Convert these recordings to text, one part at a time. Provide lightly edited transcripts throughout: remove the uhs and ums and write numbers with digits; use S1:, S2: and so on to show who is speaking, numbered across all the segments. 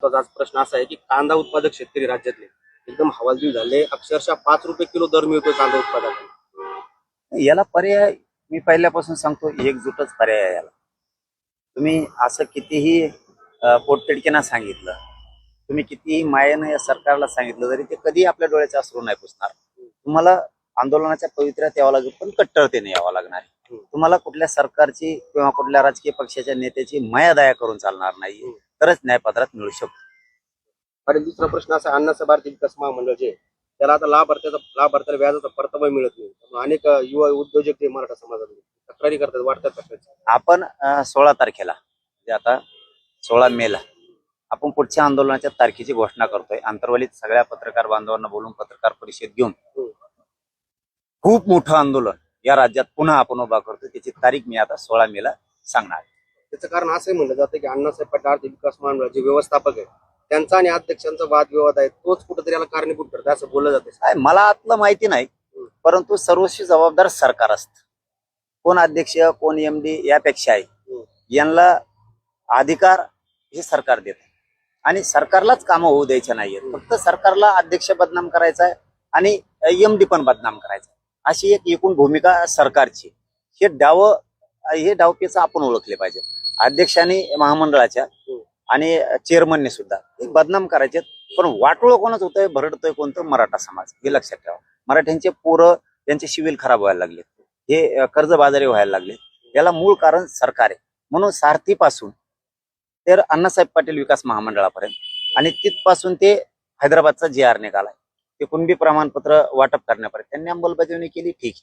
S1: तर आज प्रश्न असा आहे की कांदा उत्पादक शेतकरी राज्यातले एकदम हवालदिल झाले. अक्षरशः 5 रुपये किलो दर मिळतोय कांदा उत्पादकांना.
S2: याला पर्याय मी पहिल्यापासून सांगतो, एकजूटच पर्याय आहे याला. तुम्ही असं कितीही पोटतिडकीनं सांगितलं, तुम्ही कितीही मायेनं या सरकारला सांगितलं तरी ते कधी आपल्या डोळ्याचे अश्रू नाही पुसणार. तुम्हाला आंदोलनाच्या पवित्र्यात यावं लागेल, पण कट्टरतेने यावं लागणार आहे. तुम्हाला कुठल्या सरकारची किंवा कुठल्या राजकीय पक्षाच्या नेत्याची माया दया करून चालणार नाही, तरच न्यायपत्रात मिळू शकतो.
S1: आणि दुसरा प्रश्न असा, अन्नाचं भारतीय विकास महामंडळ जे त्याला आता लाभार्थ्याला व्याजाचा परतावा मिळत नाही. त्यामुळे अनेक युवा उद्योजक जे मराठा समाजामध्ये तक्रारी करतात, वाटतात तक्रारी.
S2: आपण 16 तारखेला म्हणजे आता 16 मेला आपण पुढच्या आंदोलनाच्या तारखेची घोषणा करतोय. आंतरवालीत सगळ्या पत्रकार बांधवांना बोलून पत्रकार परिषद घेऊन खूप मोठं आंदोलन या राज्यात पुन्हा आपण उभा करतोय. त्याची तारीख मी आता 16 मेला सांगणार.
S1: त्याचं कारण असंही म्हणलं जातं की अण्णासाहेब पाटील आर्थिक विकास महामंडळ जे व्यवस्थापक आहे त्यांचा आणि अध्यक्षांचा वादविवाद आहे, तोच कुठेतरी याला कारणीभूत ठरतो असं बोललं जातं.
S2: मला आतलं माहिती नाही, परंतु सर्वस्वी जबाबदार सरकार असतं. कोण अध्यक्ष कोण MD यापेक्षा आहे, यांना अधिकार हे सरकार देत आणि सरकारलाच कामं होऊ द्यायचे नाहीयेत. फक्त सरकारला अध्यक्ष बदनाम करायचा आहे आणि MD पण बदनाम करायचा, अशी एक एकूण भूमिका सरकारची. हे डावपेच आपण ओळखले पाहिजे. अध्यक्षांनी महामंडळाच्या आणि चेअरमनने सुद्धा एक बदनाम करायचे, पण वाटोळ कोणच होतंय, भरडतोय कोणतं? मराठा समाज. हे लक्षात ठेवा. मराठ्यांचे पोरं त्यांचे सिव्हिल खराब व्हायला लागले, हे कर्जबाजारी व्हायला लागले. याला मूळ कारण सरकार आहे. म्हणून सारथीपासून तर अण्णासाहेब पाटील विकास महामंडळापर्यंत आणि तिथपासून ते हैदराबादचा JR निघालाय, ते कुणबी प्रमाणपत्र वाटप करण्यापर्यंत त्यांनी अंमलबजावणी केली, ठीक,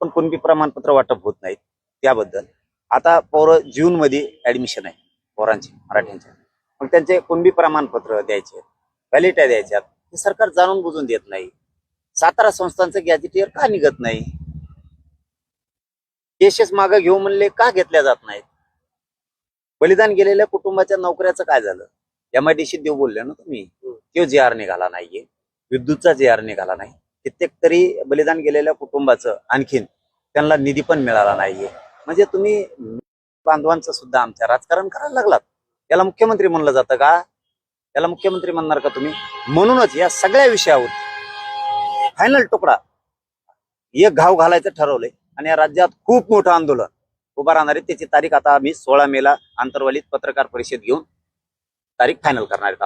S2: पण कुणबी प्रमाणपत्र वाटप होत नाहीत. त्याबद्दल आता पोरं जूनमध्ये ऍडमिशन आहे पोरांची मराठ्यांच्या, मग त्यांचे कुणबी प्रमाणपत्र द्यायचे, व्हॅलिडिटी द्यायच्यात, हे सरकार जाणून बुजून देत नाही. सातारा संस्थांचं गॅजेटियर का निघत नाही? केसेस मागे घेऊ म्हणले का घेतल्या जात नाहीत? बलिदान गेलेल्या कुटुंबाच्या नोकऱ्याचं काय झालं? MIDC देऊ बोलले ना तुम्ही, तो JR निघाला नाहीये, विद्युतचा JR निघाला नाही. कित्येक तरी बलिदान गेलेल्या कुटुंबाचं आणखीन त्यांना निधी पण मिळाला नाहीये. म्हणजे तुम्ही बांधवांचं सुद्धा आमच्या राजकारण करायला लागलात. याला मुख्यमंत्री म्हणलं जातं का? याला मुख्यमंत्री म्हणणार का तुम्ही? म्हणूनच या सगळ्या विषयावर फायनल तुकडा एक घाव घालायचं ठरवलंय आणि या राज्यात खूप मोठं आंदोलन उभा राहणार आहे. त्याची तारीख आता आम्ही 16 मेला आंतरवालीत पत्रकार परिषद घेऊन तारीख फायनल करणार आहेत.